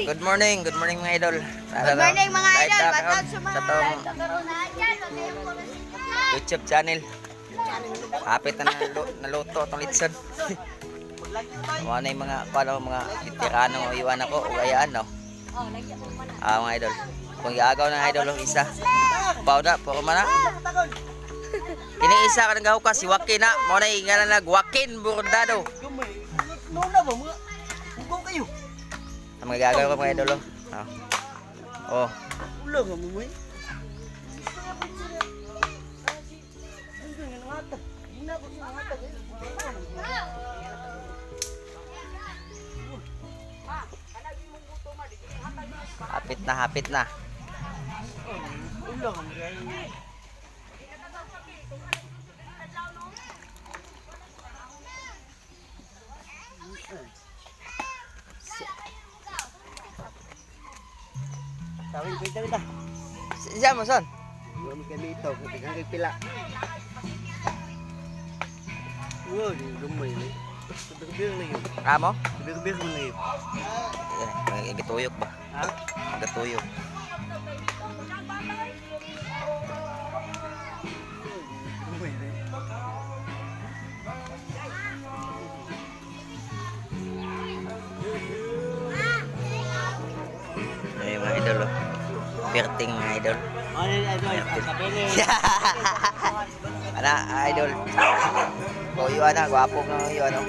Good morning mga idol. Good morning mga idol. Live Ba't out sa mga katong karoon dyan? YouTube channel. Kapit na naluto itong litson. Mga na yung mga veterano o iwan ako o gayaan, no? Mga idol. Kung iagaw ng idol o isa. Bawda, puro mana. Kini isa ka nagaw ka, si Joaquin na. Muna yung nga na Joaquin Bordado. Nuna ba mga? Huwag kayo. Ang magagawa ko mga idol, oh. Ulang ka mo mo eh. Hapit na. Ulang ka mo guys. Tawin ko ito. Siya mo, son? Huwag mo kami ito. Kung pila. Wow, di lumay na. Sabir-bir na yun. Kamo? Sabir-bir mo na yun. Gatuyok ba? Ha? Gatuyok. Lumay na yun. Ay, mga idol, oh. Perting mga idol. Ano yun, sabi niya. Ana, idol. O, yun na, gwapo nga yun, ano.